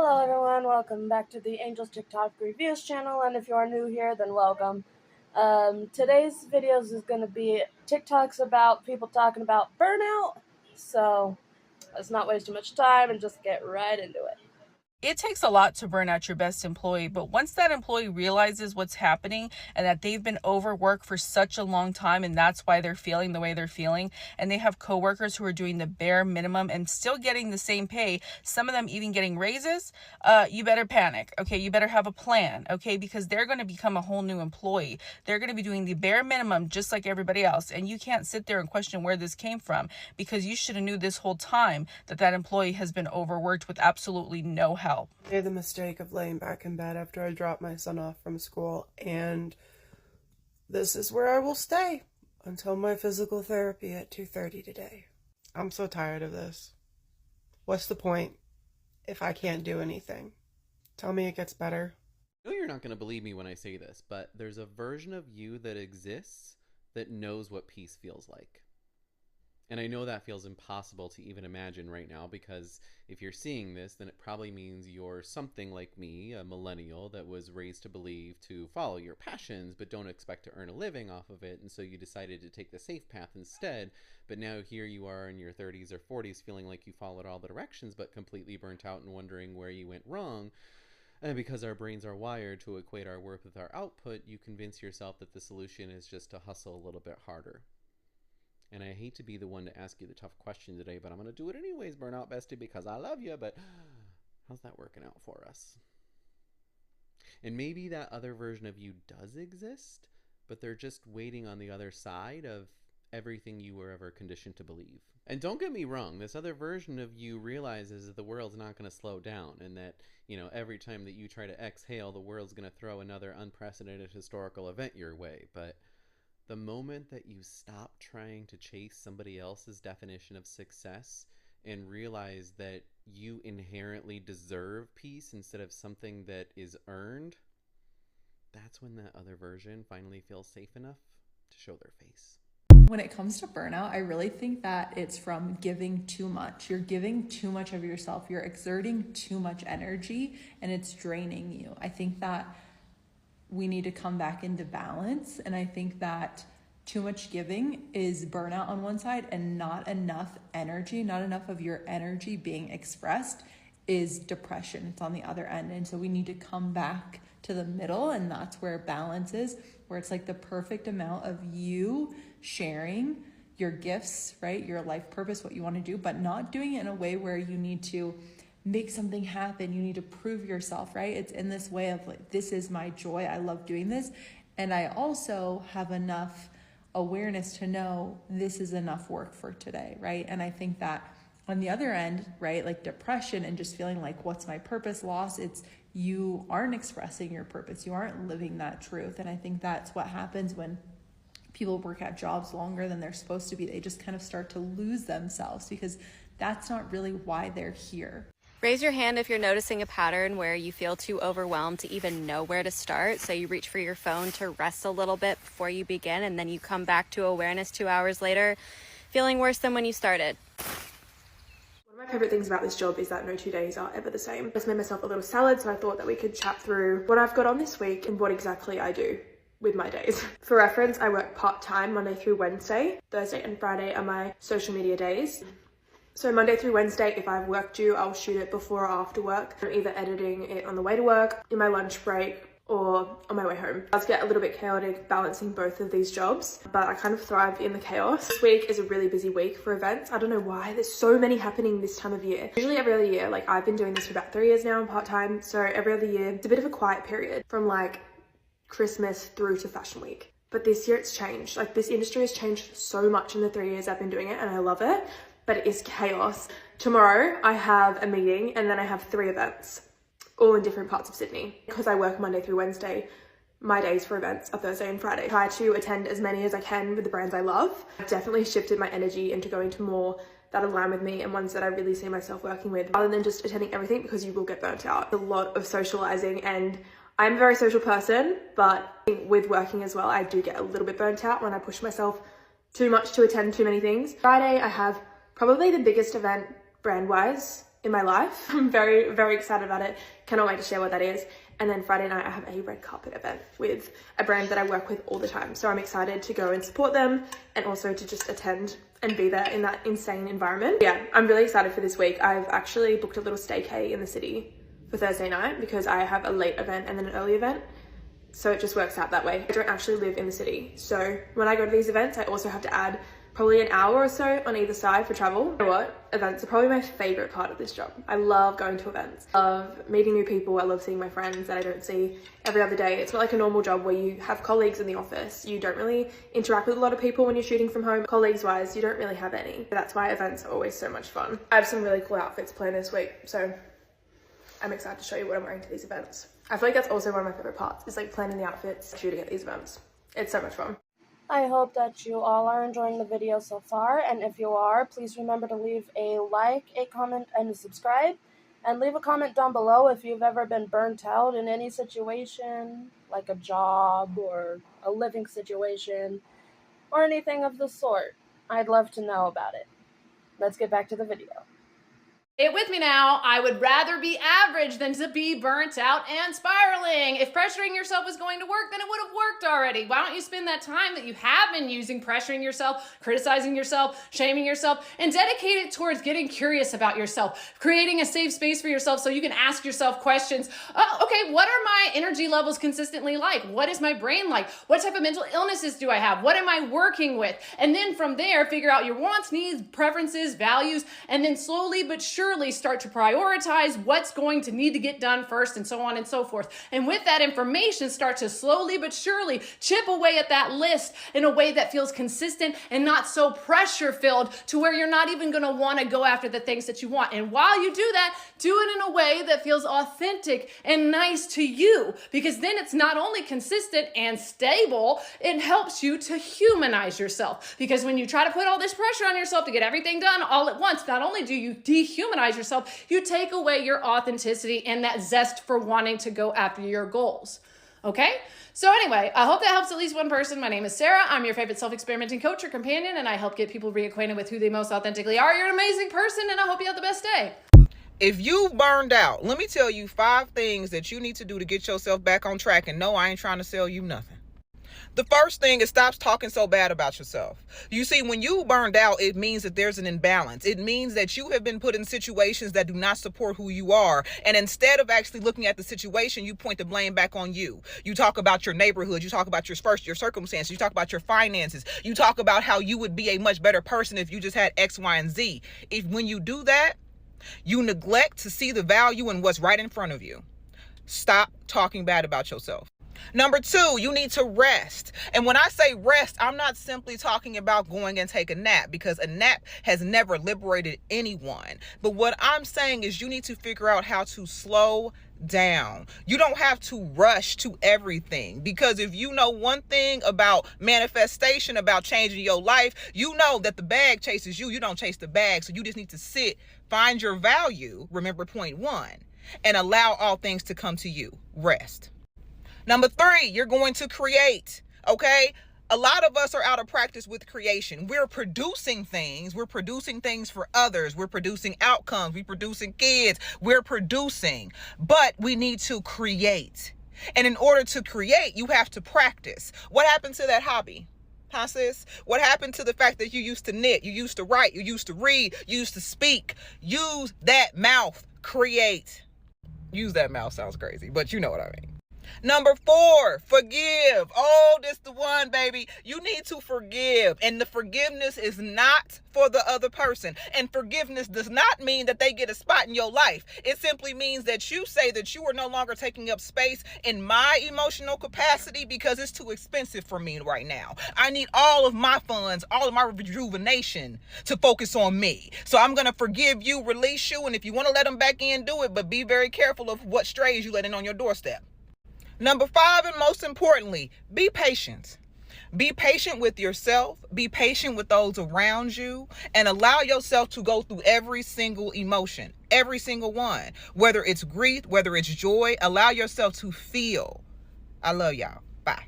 Hello everyone, welcome back to the Angels TikTok Reviews channel, and if you are new here, then welcome. Today's videos is going to be TikToks about people talking about burnout, so let's not waste too much time and just get right into it. It takes a lot to burn out your best employee, but once that employee realizes what's happening and that they've been overworked for such a long time and that's why they're feeling the way they're feeling, and they have coworkers who are doing the bare minimum and still getting the same pay, some of them even getting raises, you better panic, okay? You better have a plan, okay? Because they're going to become a whole new employee. They're going to be doing the bare minimum just like everybody else, and you can't sit there and question where this came from because you should have knew this whole time that that employee has been overworked with absolutely no help. I made the mistake of laying back in bed after I dropped my son off from school, and this is where I will stay until my physical therapy at 2:30 today. I'm so tired of this. What's the point if I can't do anything? Tell me it gets better. I know you're not going to believe me when I say this, but there's a version of you that exists that knows what peace feels like. And I know that feels impossible to even imagine right now, because if you're seeing this, then it probably means you're something like me, a millennial that was raised to believe to follow your passions but don't expect to earn a living off of it, and so you decided to take the safe path instead. But now here you are in your 30s or 40s feeling like you followed all the directions but completely burnt out and wondering where you went wrong. And because our brains are wired to equate our worth with our output, you convince yourself that the solution is just to hustle a little bit harder. And I hate to be the one to ask you the tough question today, but I'm going to do it anyways, Burnout Bestie, because I love you, but how's that working out for us? And maybe that other version of you does exist, but they're just waiting on the other side of everything you were ever conditioned to believe. And don't get me wrong, this other version of you realizes that the world's not going to slow down, and that, every time that you try to exhale, the world's going to throw another unprecedented historical event your way. But the moment that you stop trying to chase somebody else's definition of success and realize that you inherently deserve peace instead of something that is earned, that's when that other version finally feels safe enough to show their face. When it comes to burnout, I really think that it's from giving too much. You're giving too much of yourself. You're exerting too much energy, and it's draining you. I think that we need to come back into balance. And I think that too much giving is burnout on one side, and not enough energy, not enough of your energy being expressed is depression. It's on the other end. And so we need to come back to the middle, and that's where balance is, where it's like the perfect amount of you sharing your gifts, right? Your life purpose, what you want to do, but not doing it in a way where you need to make something happen. You need to prove yourself, right? It's in this way of like, this is my joy. I love doing this. And I also have enough awareness to know this is enough work for today, right? And I think that on the other end, right, like depression and just feeling like, what's my purpose, loss, it's you aren't expressing your purpose. You aren't living that truth. And I think that's what happens when people work at jobs longer than they're supposed to be. They just kind of start to lose themselves because that's not really why they're here. Raise your hand if you're noticing a pattern where you feel too overwhelmed to even know where to start. So you reach for your phone to rest a little bit before you begin, and then you come back to awareness 2 hours later, feeling worse than when you started. One of my favorite things about this job is that no 2 days are ever the same. I just made myself a little salad, so I thought that we could chat through what I've got on this week and what exactly I do with my days. For reference, I work part-time Monday through Wednesday. Thursday and Friday are my social media days. So Monday through Wednesday, if I have work due, I'll shoot it before or after work. I'm either editing it on the way to work, in my lunch break, or on my way home. It does get a little bit chaotic balancing both of these jobs, but I kind of thrive in the chaos. This week is a really busy week for events. I don't know why, there's so many happening this time of year. Usually every other year, like I've been doing this for about 3 years now, part-time, so every other year, it's a bit of a quiet period from like Christmas through to Fashion Week. But this year it's changed. Like this industry has changed so much in the 3 years I've been doing it, and I love it. But it is chaos. Tomorrow I have a meeting, and then I have 3 events, all in different parts of Sydney. Because I work Monday through Wednesday, my days for events are Thursday and Friday. I try to attend as many as I can with the brands I love. I've definitely shifted my energy into going to more that align with me and ones that I really see myself working with, rather than just attending everything, because you will get burnt out. A lot of socializing, and I'm a very social person, but with working as well, I do get a little bit burnt out when I push myself too much to attend too many things. Friday, I have probably the biggest event brand-wise in my life. I'm very, very excited about it. Cannot wait to share what that is. And then Friday night, I have a red carpet event with a brand that I work with all the time. So I'm excited to go and support them and also to just attend and be there in that insane environment. Yeah, I'm really excited for this week. I've actually booked a little staycay in the city for Thursday night because I have a late event and then an early event. So it just works out that way. I don't actually live in the city. So when I go to these events, I also have to add probably an hour or so on either side for travel. You know what? Events are probably my favorite part of this job. I love going to events. I love meeting new people. I love seeing my friends that I don't see every other day. It's not like a normal job where you have colleagues in the office. You don't really interact with a lot of people when you're shooting from home. Colleagues wise, you don't really have any. That's why events are always so much fun. I have some really cool outfits planned this week. So I'm excited to show you what I'm wearing to these events. I feel like that's also one of my favorite parts, is like planning the outfits, shooting at these events. It's so much fun. I hope that you all are enjoying the video so far, and if you are, please remember to leave a like, a comment, and a subscribe, and leave a comment down below if you've ever been burnt out in any situation, like a job or a living situation, or anything of the sort. I'd love to know about it. Let's get back to the video. It with me now. I would rather be average than to be burnt out and spiraling. If pressuring yourself was going to work, then it would have worked already. Why don't you spend that time that you have been using pressuring yourself, criticizing yourself, shaming yourself, and dedicate it towards getting curious about yourself, creating a safe space for yourself so you can ask yourself questions. Okay, what are my energy levels consistently like? What is my brain like? What type of mental illnesses do I have? What am I working with? And then from there, figure out your wants, needs, preferences, values, and then slowly but surely start to prioritize what's going to need to get done first, and so on and so forth. And with that information, start to slowly but surely chip away at that list in a way that feels consistent and not so pressure filled to where you're not even going to want to go after the things that you want. And while you do that, do it in a way that feels authentic and nice to you, because then it's not only consistent and stable, it helps you to humanize yourself. Because when you try to put all this pressure on yourself to get everything done all at once, not only do you dehumanize yourself, you take away your authenticity and that zest for wanting to go after your goals. Okay? So anyway, I hope that helps at least one person. My name is Sarah. I'm your favorite self-experimenting coach or companion, and I help get people reacquainted with who they most authentically are. You're an amazing person, and I hope you have the best day. If you've burned out, let me tell you 5 things that you need to do to get yourself back on track. And no, I ain't trying to sell you nothing. The first thing is stop talking so bad about yourself. You see, when you burned out, it means that there's an imbalance. It means that you have been put in situations that do not support who you are. And instead of actually looking at the situation, you point the blame back on you. You talk about your neighborhood. You talk about your circumstances. You talk about your finances. You talk about how you would be a much better person if you just had X, Y, and Z. When you do that, you neglect to see the value in what's right in front of you. Stop talking bad about yourself. Number 2, you need to rest. And when I say rest, I'm not simply talking about going and take a nap, because a nap has never liberated anyone. But what I'm saying is you need to figure out how to slow down. You don't have to rush to everything, because if you know one thing about manifestation, about changing your life, you know that the bag chases you. You don't chase the bag. So you just need to sit, find your value, remember point 1, and allow all things to come to you. Rest. Number 3, you're going to create, okay? A lot of us are out of practice with creation. We're producing things. We're producing things for others. We're producing outcomes. We're producing kids. We're producing. But we need to create. And in order to create, you have to practice. What happened to that hobby? Huh, sis? What happened to the fact that you used to knit, you used to write, you used to read, you used to speak? Use that mouth. Create. Use that mouth sounds crazy, but you know what I mean. Number 4, forgive. Oh, this the one, baby. You need to forgive. And the forgiveness is not for the other person. And forgiveness does not mean that they get a spot in your life. It simply means that you say that you are no longer taking up space in my emotional capacity because it's too expensive for me right now. I need all of my funds, all of my rejuvenation to focus on me. So I'm going to forgive you, release you. And if you want to let them back in, do it. But be very careful of what strays you let in on your doorstep. Number 5, and most importantly, be patient. Be patient with yourself. Be patient with those around you, and allow yourself to go through every single emotion, every single one, whether it's grief, whether it's joy. Allow yourself to feel. I love y'all. Bye.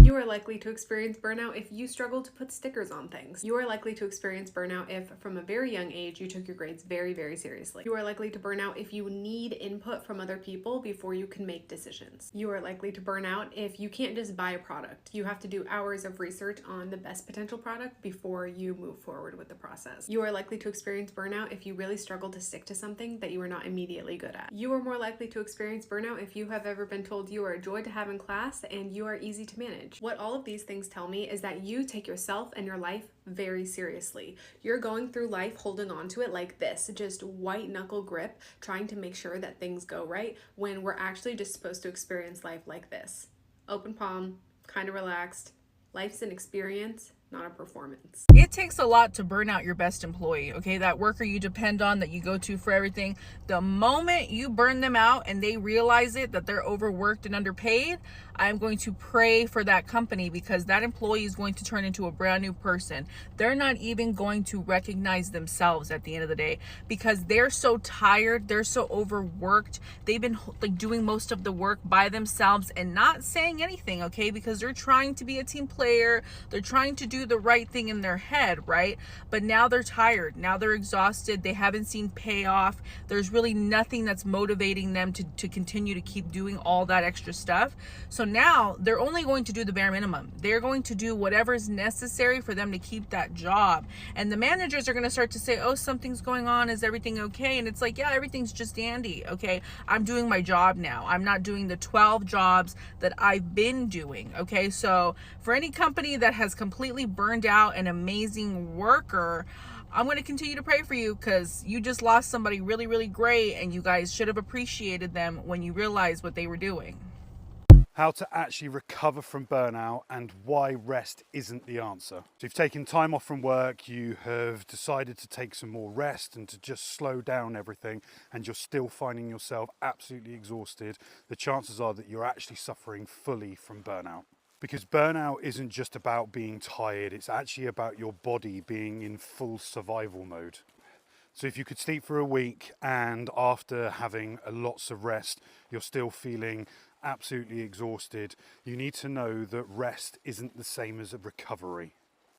You are likely to experience burnout if you struggle to put stickers on things. You are likely to experience burnout if, from a very young age, you took your grades very, very seriously. You are likely to burn out if you need input from other people before you can make decisions. You are likely to burn out if you can't just buy a product. You have to do hours of research on the best potential product before you move forward with the process. You are likely to experience burnout if you really struggle to stick to something that you are not immediately good at. You are more likely to experience burnout if you have ever been told you are a joy to have in class and you are easy to manage. What all of these things tell me is that you take yourself and your life very seriously. You're going through life holding on to it like this, just white knuckle grip, trying to make sure that things go right, when we're actually just supposed to experience life like this. Open palm, kind of relaxed. Life's an experience, not a performance. It takes a lot to burn out your best employee, okay? That worker you depend on, that you go to for everything. The moment you burn them out and they realize it, that they're overworked and underpaid, I'm going to pray for that company, because that employee is going to turn into a brand new person. They're not even going to recognize themselves at the end of the day, because they're so tired, they're so overworked. They've been like doing most of the work by themselves and not saying anything, okay? Because they're trying to be a team player. They're trying to do the right thing in their head, right? But now they're tired. Now they're exhausted. They haven't seen payoff. There's really nothing that's motivating them to continue to keep doing all that extra stuff. So now they're only going to do the bare minimum. They're going to do whatever is necessary for them to keep that job. And the managers are going to start to say, oh, something's going on. Is everything okay? And it's like, yeah, everything's just dandy. Okay, I'm doing my job now. I'm not doing the 12 jobs that I've been doing. Okay, so for any company that has completely burned out an amazing worker, I'm going to continue to pray for you, because you just lost somebody really, really great, and you guys should have appreciated them when you realized what they were doing. How to actually recover from burnout and why rest isn't the answer. So you've taken time off from work, you have decided to take some more rest and to just slow down everything, and you're still finding yourself absolutely exhausted. The chances are that you're actually suffering fully from burnout. Because burnout isn't just about being tired, it's actually about your body being in full survival mode. So if you could sleep for a week and after having lots of rest, you're still feeling absolutely exhausted, you need to know that rest isn't the same as a recovery.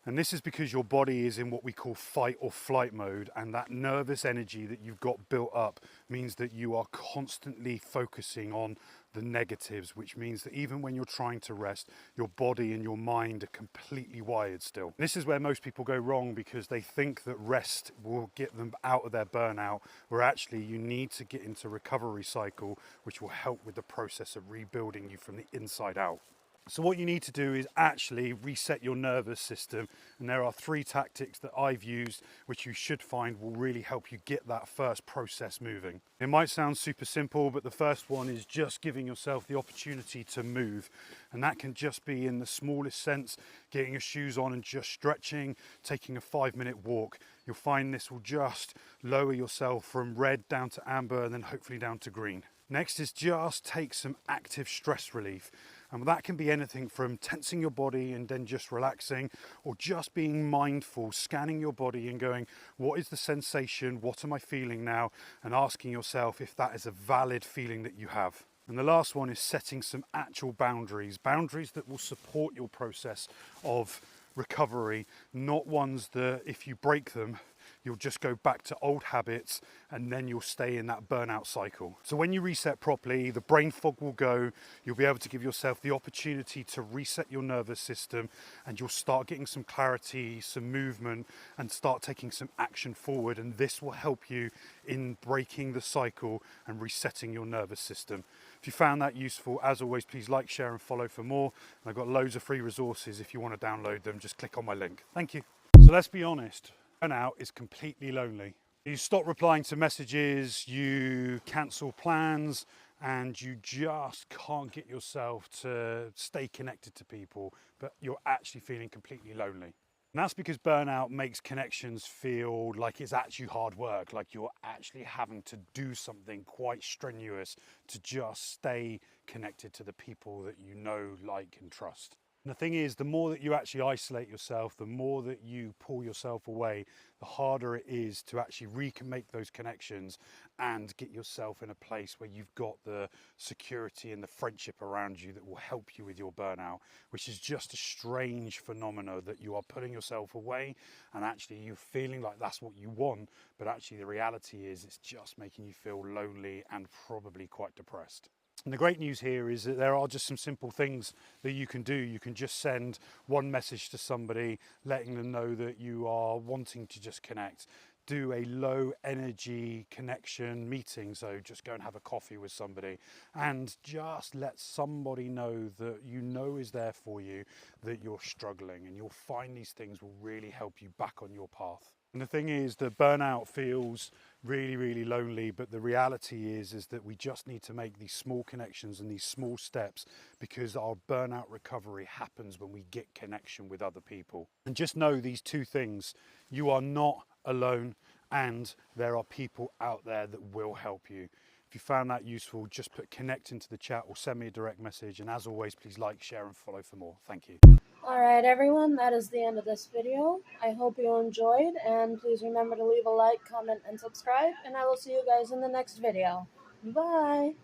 And this is because your body is in what we call fight or flight mode, and that nervous energy that you've got built up means that you are constantly focusing on the negatives, which means that even when you're trying to rest, your body and your mind are completely wired still. This is where most people go wrong, because they think that rest will get them out of their burnout, where actually you need to get into a recovery cycle, which will help with the process of rebuilding you from the inside out. So what you need to do is actually reset your nervous system, and there are 3 tactics that I've used which you should find will really help you get that first process moving. It might sound super simple, but the first one is just giving yourself the opportunity to move, and that can just be in the smallest sense, getting your shoes on and just stretching, taking a 5-minute walk. You'll find this will just lower yourself from red down to amber and then hopefully down to green. Next is just take some active stress relief. And that can be anything from tensing your body and then just relaxing, or just being mindful, scanning your body and going, what is the sensation? What am I feeling now? And asking yourself if that is a valid feeling that you have. And the last one is setting some actual boundaries that will support your process of recovery, not ones that if you break them, you'll just go back to old habits and then you'll stay in that burnout cycle. So when you reset properly, the brain fog will go, you'll be able to give yourself the opportunity to reset your nervous system, and you'll start getting some clarity, some movement, and start taking some action forward. And this will help you in breaking the cycle and resetting your nervous system. If you found that useful, as always, please like, share and follow for more. And I've got loads of free resources. If you want to download them, just click on my link. Thank you. So let's be honest. Burnout is completely lonely. You stop replying to messages, you cancel plans, and you just can't get yourself to stay connected to people, but you're actually feeling completely lonely. And that's because burnout makes connections feel like it's actually hard work, like you're actually having to do something quite strenuous to just stay connected to the people that you know, like, and trust. And the thing is, the more that you actually isolate yourself, the more that you pull yourself away, the harder it is to actually make those connections and get yourself in a place where you've got the security and the friendship around you that will help you with your burnout, which is just a strange phenomenon that you are putting yourself away and actually you're feeling like that's what you want, but actually the reality is it's just making you feel lonely and probably quite depressed. And the great news here is that there are just some simple things that you can do. You can just send one message to somebody, letting them know that you are wanting to just connect. Do a low energy connection meeting, so just go and have a coffee with somebody and just let somebody know that you know is there for you, that you're struggling, and you'll find these things will really help you back on your path. And the thing is that burnout feels really, really lonely, but the reality is that we just need to make these small connections and these small steps, because our burnout recovery happens when we get connection with other people. And just know these two things: you are not alone, and there are people out there that will help you. If you found that useful, just put connect into the chat or send me a direct message. And as always, please like, share and follow for more. Thank you. Alright everyone, that is the end of this video. I hope you enjoyed, and please remember to leave a like, comment, and subscribe, and I will see you guys in the next video. Bye!